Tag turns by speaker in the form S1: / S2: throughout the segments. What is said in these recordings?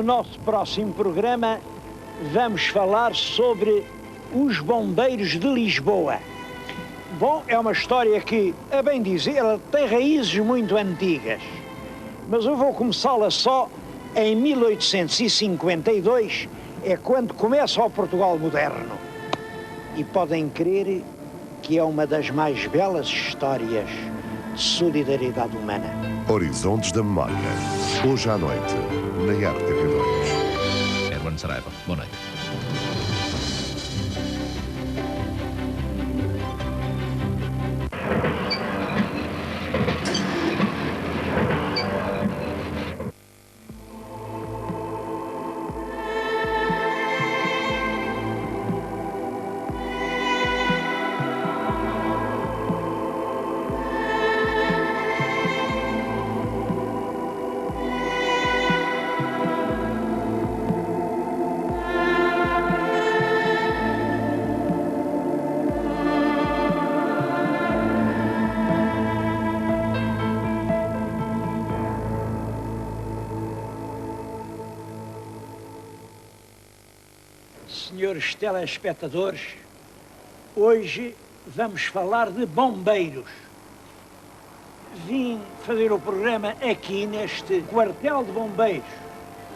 S1: No nosso próximo programa vamos falar sobre os bombeiros de Lisboa. Bom, é uma história que, a bem dizer, ela tem raízes muito antigas, mas eu vou começá-la só em 1852, é quando começa o Portugal moderno. E podem crer que é uma das mais belas histórias de solidariedade humana.
S2: Horizontes da Memória, hoje à noite, na RTP2.
S3: Hermano Saraiva, boa noite.
S1: Senhores telespectadores, hoje vamos falar de bombeiros. Vim fazer o programa aqui neste quartel de bombeiros.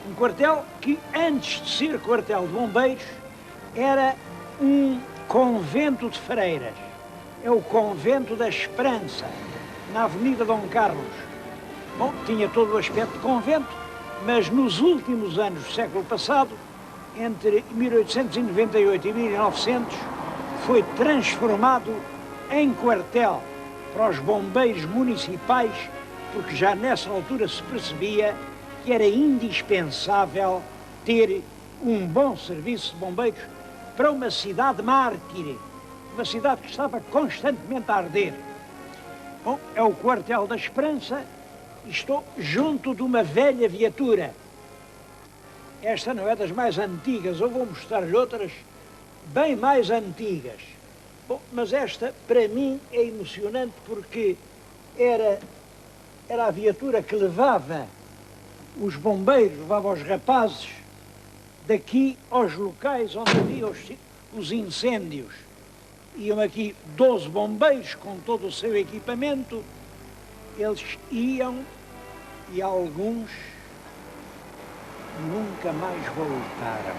S1: Um quartel que, antes de ser quartel de bombeiros, era um convento de freiras. É o Convento da Esperança, na Avenida Dom Carlos. Bom, tinha todo o aspecto de convento, mas nos últimos anos do século passado, entre 1898 e 1900, foi transformado em quartel para os bombeiros municipais, porque já nessa altura se percebia que era indispensável ter um bom serviço de bombeiros para uma cidade mártir, uma cidade que estava constantemente a arder. Bom, é o quartel da Esperança e estou junto de uma velha viatura. Esta não é das mais antigas, eu vou mostrar-lhe outras bem mais antigas. Bom, mas esta, para mim, é emocionante porque era a viatura que levava os bombeiros, levava os rapazes daqui aos locais onde havia os incêndios. Iam aqui 12 bombeiros com todo o seu equipamento, eles iam e alguns nunca mais voltaram.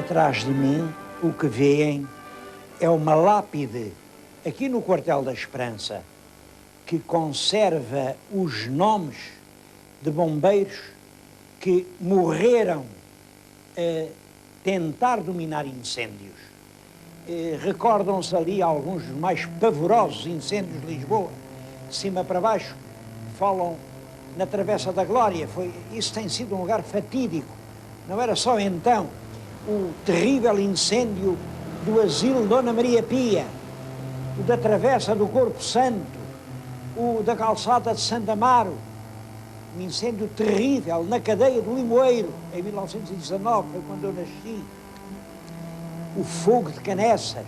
S1: Atrás de mim, o que veem é uma lápide, aqui no Quartel da Esperança, que conserva os nomes de bombeiros que morreram tentar dominar incêndios. Recordam-se ali alguns dos mais pavorosos incêndios de Lisboa, de cima para baixo, falam na Travessa da Glória. Isso tem sido um lugar fatídico. Não era só então o terrível incêndio do asilo Dona Maria Pia, o da Travessa do Corpo Santo, o da calçada de Santa Amaro, um incêndio terrível na cadeia do Limoeiro, em 1919, foi quando eu nasci. O fogo de Canessas,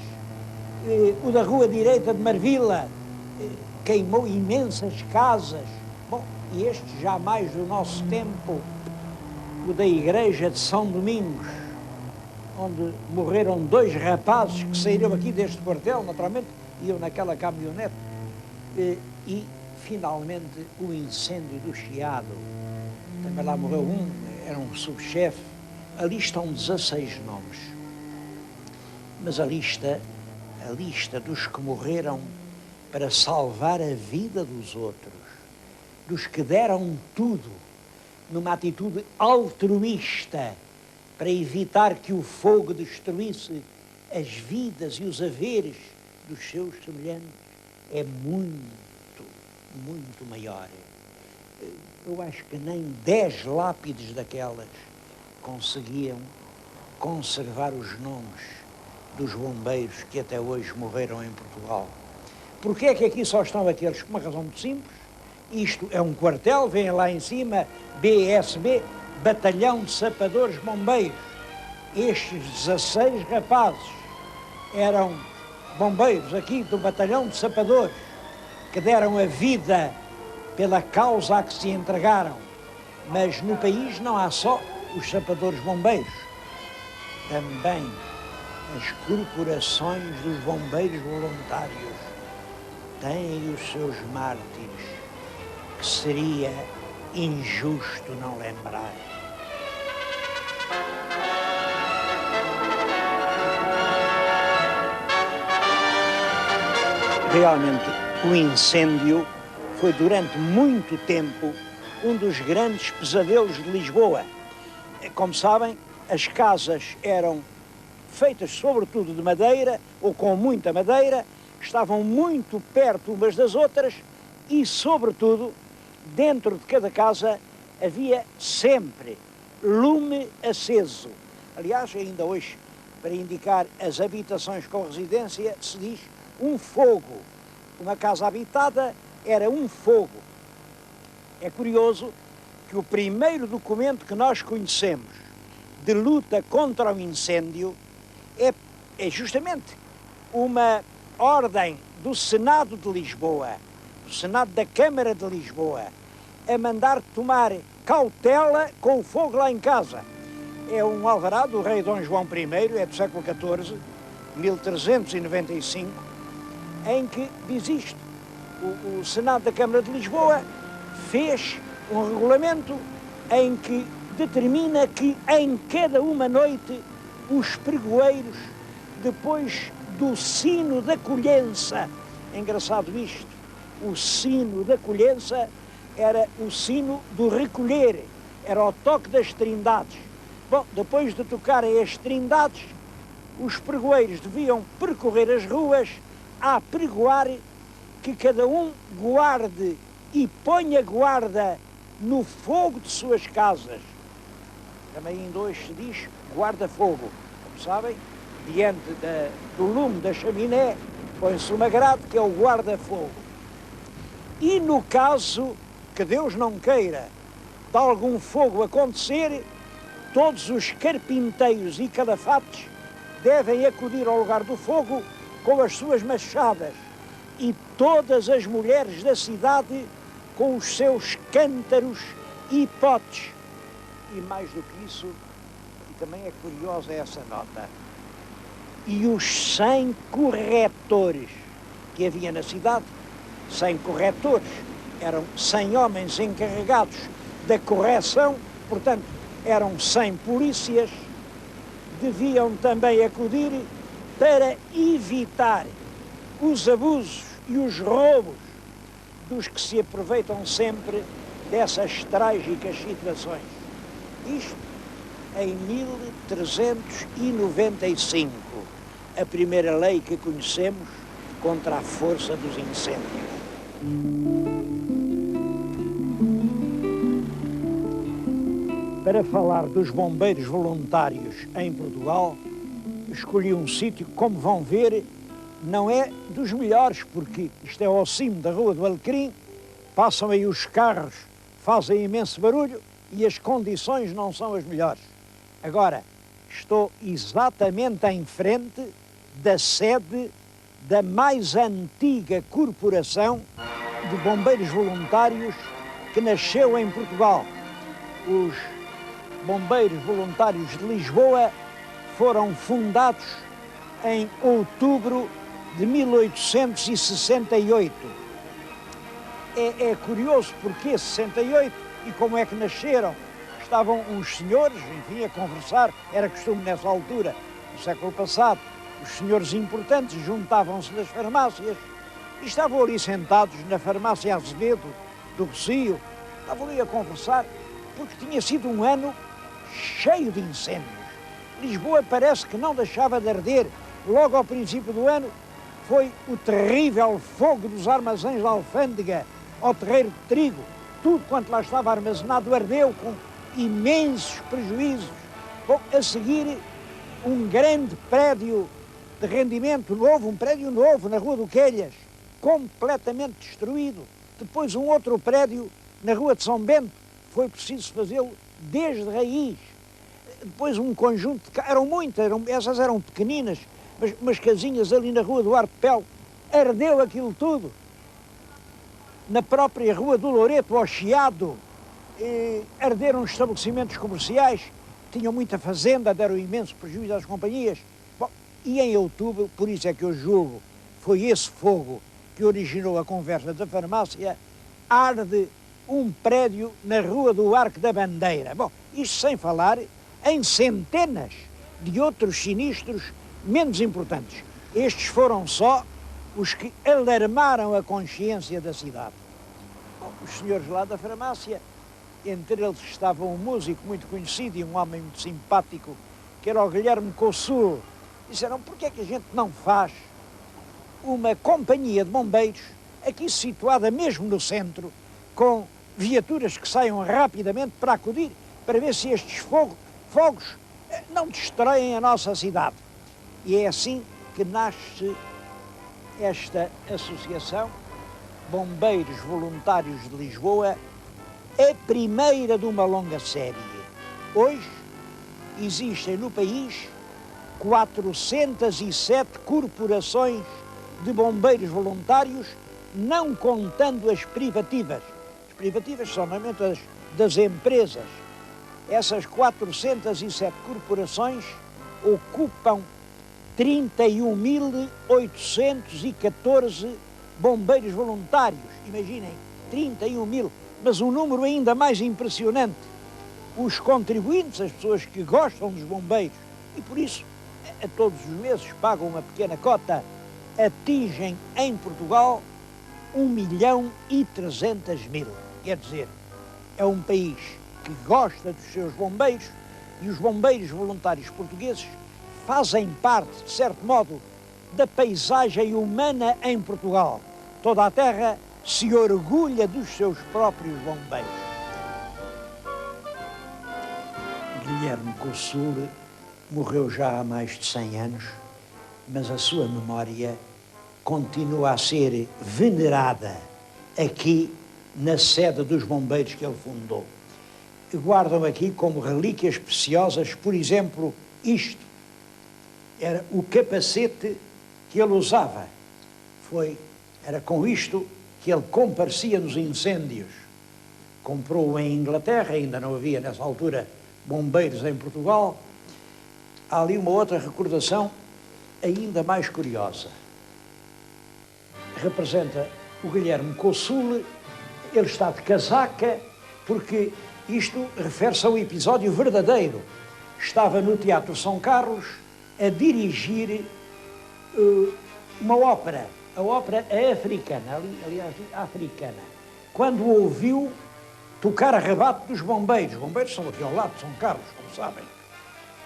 S1: o da Rua Direita de Marvila, queimou imensas casas. Bom, e este já mais do nosso tempo, o da Igreja de São Domingos, onde morreram 2 rapazes que saíram aqui deste quartel, naturalmente, iam naquela caminhonete, e finalmente o incêndio do Chiado, também lá morreu um, era um subchefe. Ali estão 16 nomes, mas a lista dos que morreram para salvar a vida dos outros, dos que deram tudo numa atitude altruísta para evitar que o fogo destruísse as vidas e os haveres dos seus semelhantes, é muito maior. Eu acho que nem 10 lápides daquelas conseguiam conservar os nomes dos bombeiros que até hoje morreram em Portugal. Porquê é que aqui só estão aqueles? Por uma razão muito simples. Isto é um quartel, vem lá em cima, BSB, Batalhão de Sapadores Bombeiros. Estes 16 rapazes eram bombeiros aqui do batalhão de sapadores, que deram a vida pela causa a que se entregaram. Mas no país não há só os sapadores bombeiros, também as corporações dos bombeiros voluntários têm os seus mártires, que seria injusto não lembrar. Realmente, o incêndio foi durante muito tempo um dos grandes pesadelos de Lisboa. Como sabem, as casas eram feitas sobretudo de madeira, ou com muita madeira, estavam muito perto umas das outras e, sobretudo, dentro de cada casa havia sempre lume aceso. Aliás, ainda hoje, para indicar as habitações com residência, se diz um fogo. Uma casa habitada era um fogo. É curioso que o primeiro documento que nós conhecemos de luta contra o incêndio é justamente uma ordem do Senado de Lisboa, do Senado da Câmara de Lisboa, a mandar tomar cautela com o fogo lá em casa. É um alvará do rei Dom João I, é do século XIV, 1395, em que diz isto. O Senado da Câmara de Lisboa fez um regulamento em que determina que em cada uma noite os pregoeiros, depois do sino da colhença, é engraçado isto, o sino da colhença era o sino do recolher, era o toque das trindades. Bom, depois de tocarem as trindades, os pregoeiros deviam percorrer as ruas a pregoar que cada um guarde e ponha guarda no fogo de suas casas. Também ainda hoje se diz guarda-fogo. Como sabem, diante do lume da chaminé põe-se uma grade que é o guarda-fogo. E no caso que Deus não queira de algum fogo acontecer, todos os carpinteiros e calafates devem acudir ao lugar do fogo com as suas machadas e todas as mulheres da cidade com os seus cântaros e potes. E mais do que isso, e também é curiosa essa nota, e os 100 corretores que havia na cidade, 100 corretores, eram 100 homens encarregados da correção, portanto, eram 100 polícias, deviam também acudir para evitar os abusos e os roubos dos que se aproveitam sempre dessas trágicas situações. Isto em 1395, a primeira lei que conhecemos contra a força dos incêndios. Para falar dos bombeiros voluntários em Portugal, escolhi um sítio que, como vão ver, não é dos melhores, porque isto é ao cimo da Rua do Alecrim, passam aí os carros, fazem imenso barulho e as condições não são as melhores. Agora, estou exatamente em frente da sede da mais antiga corporação de bombeiros voluntários que nasceu em Portugal. Os Bombeiros Voluntários de Lisboa foram fundados em outubro de 1868. É curioso porque 68 e como é que nasceram. Estavam uns senhores, enfim, a conversar, era costume nessa altura, no século passado, os senhores importantes juntavam-se das farmácias e estavam ali sentados na farmácia Azevedo, do Rocio, estavam ali a conversar, porque tinha sido um ano cheio de incêndios. Lisboa parece que não deixava de arder. Logo ao princípio do ano foi o terrível fogo dos armazéns da Alfândega ao terreiro de trigo. Tudo quanto lá estava armazenado ardeu com imensos prejuízos. Bom, a seguir, um grande prédio de rendimento novo, um prédio novo na Rua do Quelhas, completamente destruído. Depois um outro prédio na Rua de São Bento, foi preciso fazê-lo desde raiz. depois um conjunto de... Eram muitas, essas eram pequeninas, mas umas casinhas ali na rua do Arpel, ardeu aquilo tudo. Na própria rua do Loreto, ao Chiado, arderam os estabelecimentos comerciais, tinham muita fazenda, deram imenso prejuízo às companhias. Bom, e em outubro, por isso é que eu julgo, foi esse fogo que originou a conversa da farmácia, arde um prédio na rua do Arco da Bandeira. Bom, isto sem falar em centenas de outros sinistros menos importantes. Estes foram só os que alarmaram a consciência da cidade. Bom, os senhores lá da farmácia, entre eles estava um músico muito conhecido e um homem muito simpático, que era o Guilherme Cossul. Disseram, por que é que a gente não faz uma companhia de bombeiros, aqui situada mesmo no centro, com viaturas que saiam rapidamente para acudir, para ver se estes fogos não destroem a nossa cidade. E é assim que nasce esta associação, Bombeiros Voluntários de Lisboa, a primeira de uma longa série. Hoje existem no país 407 corporações de bombeiros voluntários, não contando as privativas. As privativas são normalmente as das empresas. Essas 407 corporações ocupam 31.814 bombeiros voluntários. Imaginem, 31 mil. Mas um número ainda mais impressionante. Os contribuintes, as pessoas que gostam dos bombeiros, e por isso a todos os meses pagam uma pequena cota, atingem em Portugal 1.300.000. Quer dizer, é um país que gosta dos seus bombeiros e os bombeiros voluntários portugueses fazem parte, de certo modo, da paisagem humana em Portugal. Toda a terra se orgulha dos seus próprios bombeiros. Guilherme Cossul morreu já há mais de 100 anos, mas a sua memória continua a ser venerada aqui na sede dos bombeiros que ele fundou. Guardam aqui como relíquias preciosas, por exemplo, isto. Era o capacete que ele usava. Era com isto que ele comparecia nos incêndios. Comprou-o em Inglaterra, ainda não havia nessa altura bombeiros em Portugal. Há ali uma outra recordação ainda mais curiosa. Representa o Guilherme Cossul, ele está de casaca, porque isto refere-se a um episódio verdadeiro. Estava no Teatro São Carlos a dirigir uma ópera, a ópera africana, aliás, africana, quando ouviu tocar a rebate dos bombeiros. Os bombeiros são aqui ao lado de São Carlos, como sabem.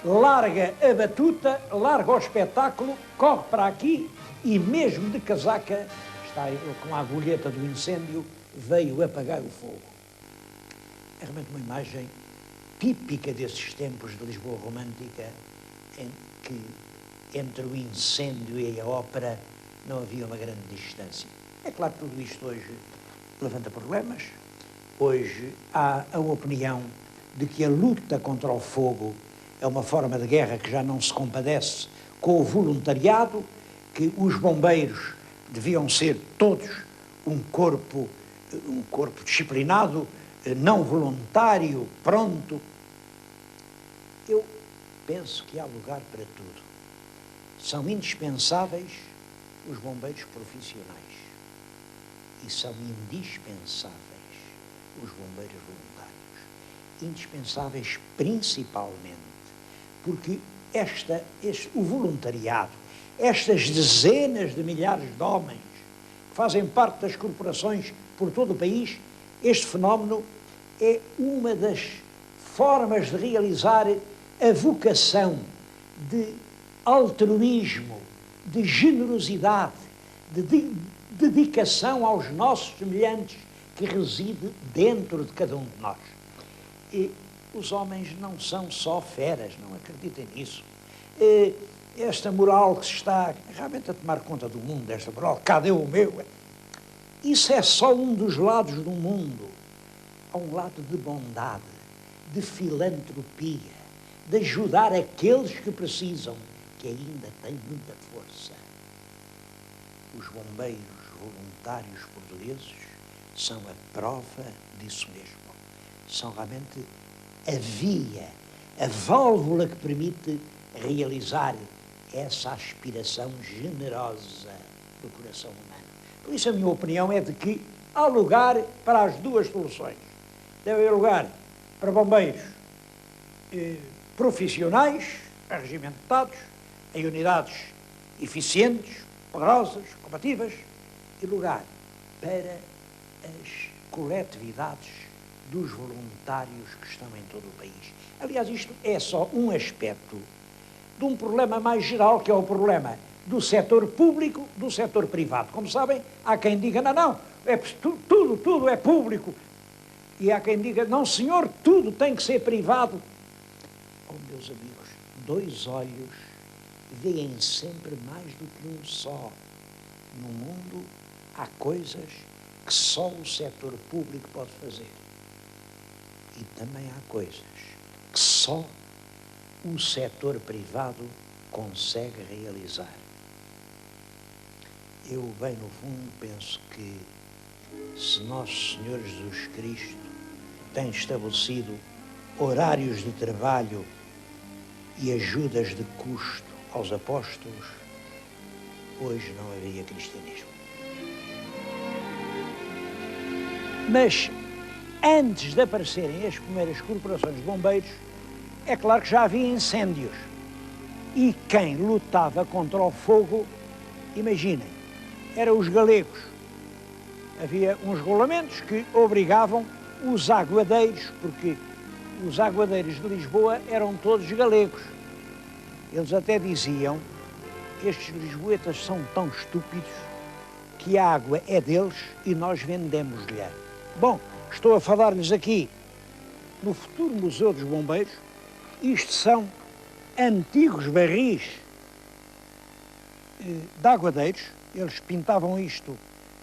S1: Larga a batuta, larga o espetáculo, corre para aqui e mesmo de casaca, está ele com a agulheta do incêndio, veio apagar o fogo. É realmente uma imagem típica desses tempos de Lisboa romântica, em que entre o incêndio e a ópera não havia uma grande distância. É claro que tudo isto hoje levanta problemas. Hoje há a opinião de que a luta contra o fogo é uma forma de guerra que já não se compadece com o voluntariado, que os bombeiros deviam ser todos um corpo disciplinado, não voluntário, pronto. Eu penso que há lugar para tudo. São indispensáveis os bombeiros profissionais e são indispensáveis os bombeiros voluntários. Indispensáveis principalmente porque o voluntariado, estas dezenas de milhares de homens que fazem parte das corporações por todo o país, este fenómeno é uma das formas de realizar a vocação de altruísmo, de generosidade, de dedicação aos nossos semelhantes que reside dentro de cada um de nós. E os homens não são só feras, não acreditem nisso. Esta moral que se está realmente a tomar conta do mundo, esta moral, cadê o meu? Isso é só um dos lados do mundo. Há um lado de bondade, de filantropia, de ajudar aqueles que precisam, que ainda têm muita força. Os bombeiros voluntários portugueses são a prova disso mesmo. São realmente a via, a válvula que permite realizar essa aspiração generosa do coração humano. Por isso a minha opinião é de que há lugar para as duas soluções. Deve haver lugar para bombeiros profissionais, arregimentados, em unidades eficientes, poderosas, combativas, e lugar para as coletividades dos voluntários que estão em todo o país. Aliás, isto é só um aspecto de um problema mais geral, que é o problema do setor público, do setor privado. Como sabem, há quem diga, não, tudo é público. E há quem diga, não senhor, tudo tem que ser privado. Oh, meus amigos, dois olhos veem sempre mais do que um só. No mundo há coisas que só o setor público pode fazer. E também há coisas que só o setor privado consegue realizar. Eu, bem no fundo, penso que se Nosso Senhor Jesus Cristo tem estabelecido horários de trabalho e ajudas de custo aos apóstolos, hoje não haveria cristianismo. Mas, antes de aparecerem as primeiras corporações de bombeiros, é claro que já havia incêndios. E quem lutava contra o fogo, imaginem, eram os galegos. Havia uns regulamentos que obrigavam os aguadeiros, porque os aguadeiros de Lisboa eram todos galegos. Eles até diziam, estes lisboetas são tão estúpidos que a água é deles e nós vendemos-lhe. Bom, estou a falar-lhes aqui no futuro Museu dos Bombeiros. Isto são antigos barris de aguadeiros. Eles pintavam isto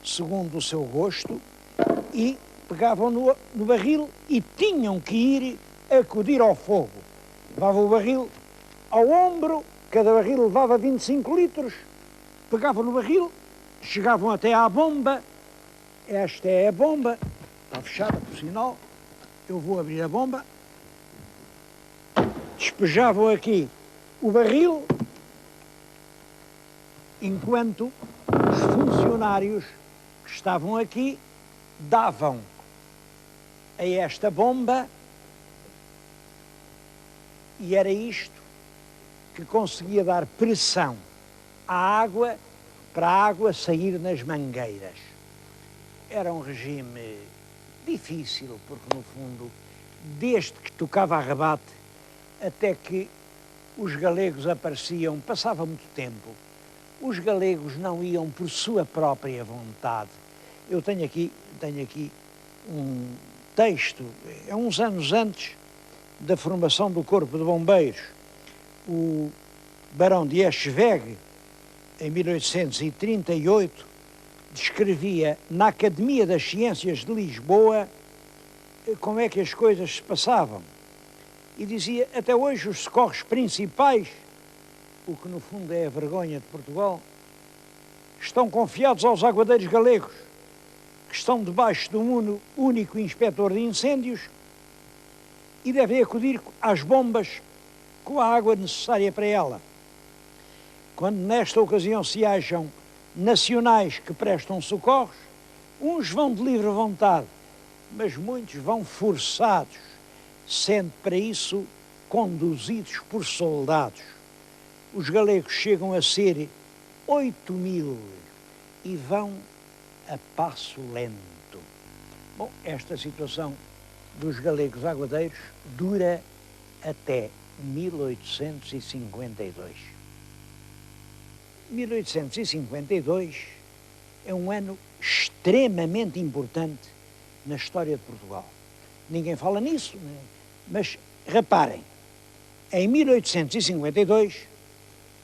S1: segundo o seu gosto e pegavam no barril e tinham que ir acudir ao fogo. Levavam o barril ao ombro, cada barril levava 25 litros, pegavam no barril, chegavam até à bomba. Esta é a bomba, está fechada por sinal, eu vou abrir a bomba. Despejavam aqui o barril, enquanto os funcionários que estavam aqui davam a esta bomba, e era isto que conseguia dar pressão à água para a água sair nas mangueiras. Era um regime difícil, porque no fundo, desde que tocava a rebate até que os galegos apareciam, passava muito tempo. Os galegos não iam por sua própria vontade. Eu tenho aqui um texto, é uns anos antes da formação do Corpo de Bombeiros. O Barão de Eschwege, em 1838, descrevia na Academia das Ciências de Lisboa como é que as coisas se passavam. E dizia, até hoje os socorros principais, o que no fundo é a vergonha de Portugal, estão confiados aos aguadeiros galegos, que estão debaixo de um único inspetor de incêndios e devem acudir às bombas com a água necessária para ela. Quando nesta ocasião se acham nacionais que prestam socorros, uns vão de livre vontade, mas muitos vão forçados, sendo para isso conduzidos por soldados. Os galegos chegam a ser 8.000 e vão a passo lento. Bom, esta situação dos galegos aguadeiros dura até 1852. 1852 é um ano extremamente importante na história de Portugal. Ninguém fala nisso, né? Mas reparem, em 1852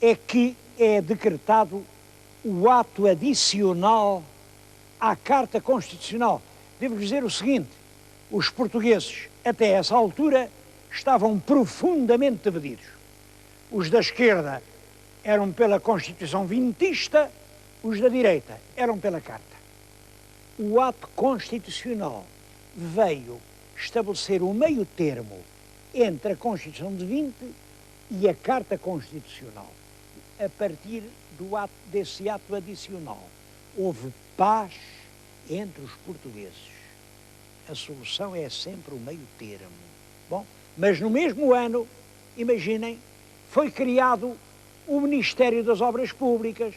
S1: é que é decretado o ato adicional à Carta Constitucional. Devo dizer o seguinte, os portugueses, até essa altura, estavam profundamente divididos. Os da esquerda eram pela Constituição vintista, os da direita eram pela Carta. O ato constitucional veio estabelecer o meio termo entre a Constituição de 20 e a Carta Constitucional. A partir desse ato adicional, houve paz entre os portugueses. A solução é sempre o meio termo. Bom, mas no mesmo ano, imaginem, foi criado o Ministério das Obras Públicas,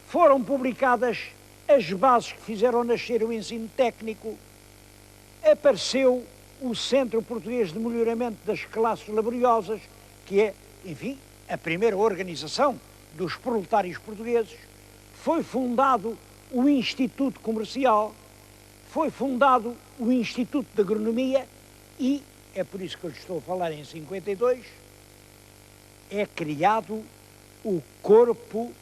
S1: foram publicadas as bases que fizeram nascer o ensino técnico, apareceu o Centro Português de Melhoramento das Classes Laboriosas, que é, enfim, a primeira organização dos proletários portugueses, foi fundado o Instituto Comercial, foi fundado o Instituto de Agronomia e, é por isso que eu lhe estou a falar em 52, é criado o Corpo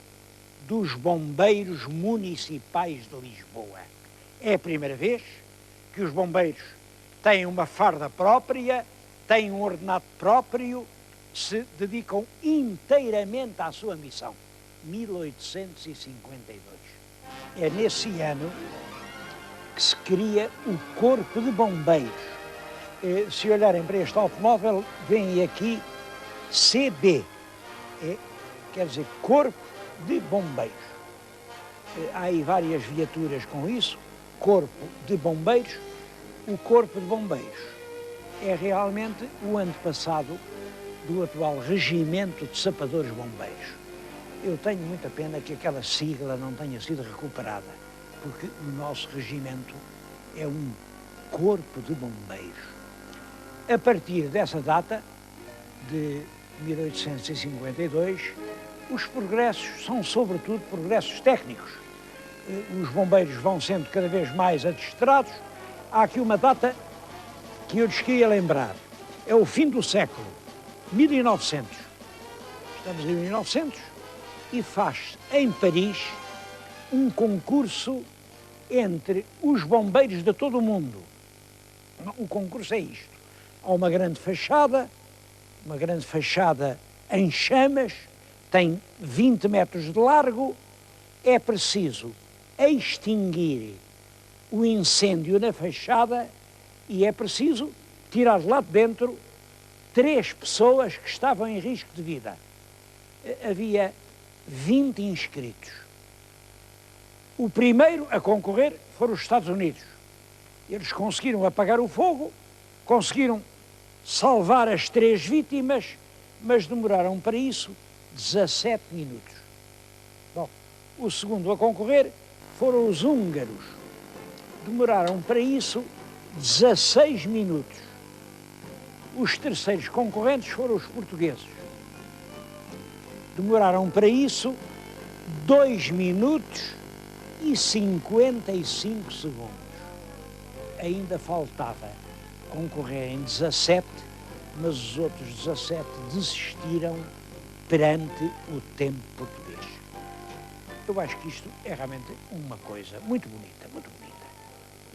S1: dos Bombeiros Municipais de Lisboa. É a primeira vez que os bombeiros têm uma farda própria, têm um ordenado próprio, se dedicam inteiramente à sua missão. 1852. É nesse ano que se cria o Corpo de Bombeiros. Se olharem para este automóvel, vem aqui CB, quer dizer, Corpo de Bombeiros. Há aí várias viaturas com isso, Corpo de Bombeiros. O Corpo de Bombeiros é realmente o antepassado do atual Regimento de Sapadores Bombeiros. Eu tenho muita pena que aquela sigla não tenha sido recuperada, porque o nosso regimento é um Corpo de Bombeiros. A partir dessa data, de 1852, os progressos são, sobretudo, progressos técnicos. Os bombeiros vão sendo cada vez mais adestrados. Há aqui uma data que eu lhes queria lembrar. É o fim do século, 1900. Estamos em 1900 e faz em Paris um concurso entre os bombeiros de todo o mundo. O concurso é isto. Há uma grande fachada em chamas, tem 20 metros de largo, é preciso extinguir o incêndio na fachada e é preciso tirar de lá de dentro 3 pessoas que estavam em risco de vida. Havia 20 inscritos. O primeiro a concorrer foram os Estados Unidos. Eles conseguiram apagar o fogo, conseguiram salvar as 3 vítimas, mas demoraram para isso 17 minutos. Bom, o segundo a concorrer foram os húngaros. Demoraram para isso 16 minutos. Os terceiros concorrentes foram os portugueses. Demoraram para isso 2 minutos e 55 segundos. Ainda faltava concorrerem 17, mas os outros 17 desistiram perante o tempo português. Eu acho que isto é realmente uma coisa muito bonita, muito bonita.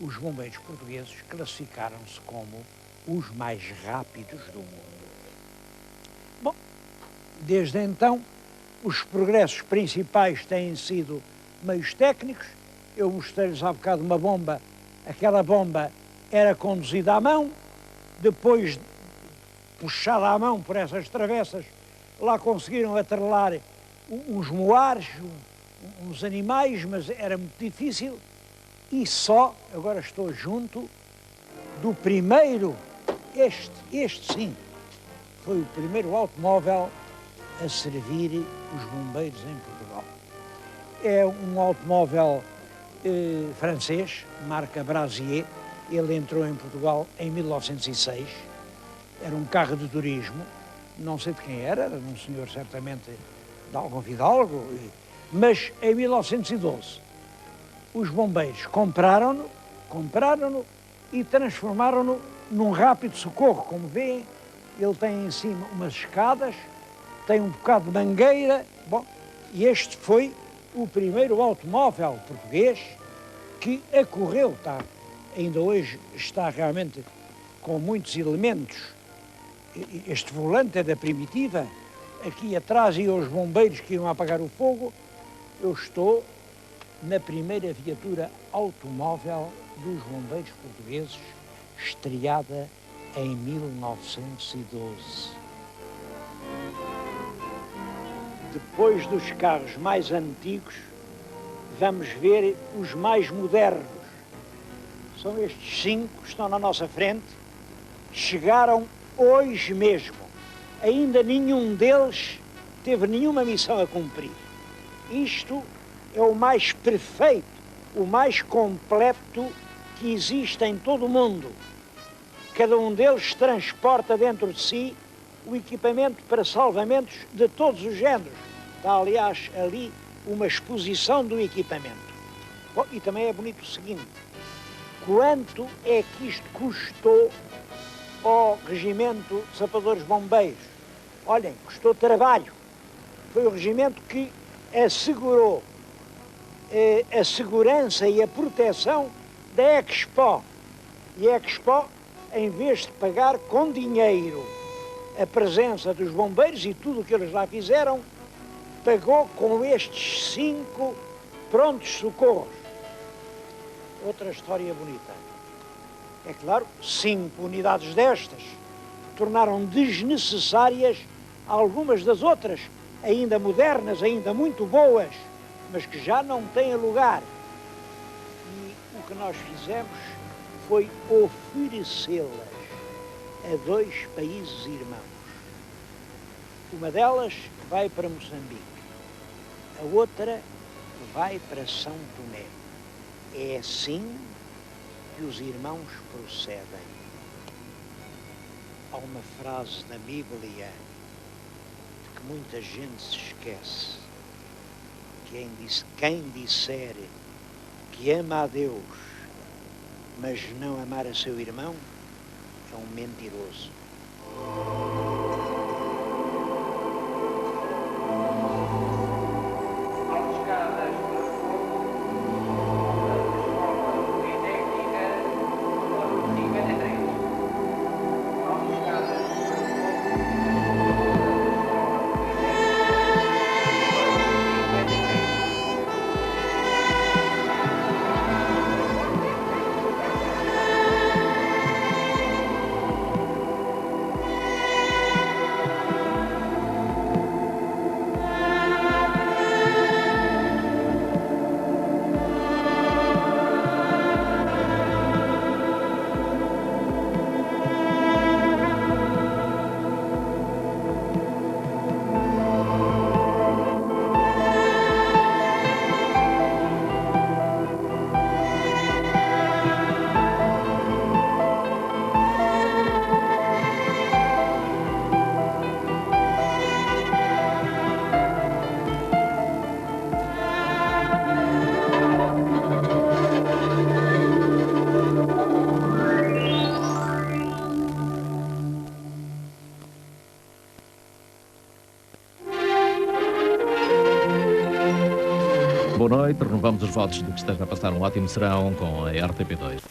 S1: Os bombeiros portugueses classificaram-se como os mais rápidos do mundo. Bom, desde então, os progressos principais têm sido meios técnicos. Eu mostrei-lhes há bocado uma bomba. Aquela bomba era conduzida à mão, depois puxada à mão por essas travessas, lá conseguiram atrelar uns moares, uns animais, mas era muito difícil. E só, agora estou junto do primeiro, este sim, foi o primeiro automóvel a servir os bombeiros em Portugal. É um automóvel francês, marca Brasier. Ele entrou em Portugal em 1906. Era um carro de turismo, não sei de quem era de um senhor certamente de algum fidalgo, mas em 1912 os bombeiros compraram-no e transformaram-no num rápido socorro. Como veem, ele tem em cima umas escadas, tem um bocado de mangueira. Bom, e este foi o primeiro automóvel português que acorreu, ainda hoje está realmente com muitos elementos Este volante é da Primitiva. Aqui atrás iam os bombeiros que iam apagar o fogo. Eu estou na primeira viatura automóvel dos bombeiros portugueses, estreada em 1912. Depois dos carros mais antigos, vamos ver os mais modernos. São estes 5 que estão na nossa frente. Chegaram hoje mesmo. Ainda nenhum deles teve nenhuma missão a cumprir. Isto é o mais perfeito, o mais completo que existe em todo o mundo. Cada um deles transporta dentro de si o equipamento para salvamentos de todos os géneros. Está, aliás, ali uma exposição do equipamento. Bom, e também é bonito o seguinte: quanto é que isto custou ao Regimento de Sapadores Bombeiros? Olhem, custou trabalho. Foi o regimento que assegurou a segurança e a proteção da Expo. E a Expo, em vez de pagar com dinheiro a presença dos bombeiros e tudo o que eles lá fizeram, pagou com estes 5 prontos socorros. Outra história bonita. É claro, 5 unidades destas tornaram desnecessárias algumas das outras, ainda modernas, ainda muito boas, mas que já não têm lugar. E o que nós fizemos foi oferecê-las a 2 países irmãos. Uma delas vai para Moçambique, a outra vai para São Tomé. É assim que os irmãos procedem. Há uma frase na Bíblia de que muita gente se esquece. Quem disser que ama a Deus, mas não amar a seu irmão, é um mentiroso.
S3: Boa noite, renovamos os votos de que esteja a passar um ótimo serão com a RTP2.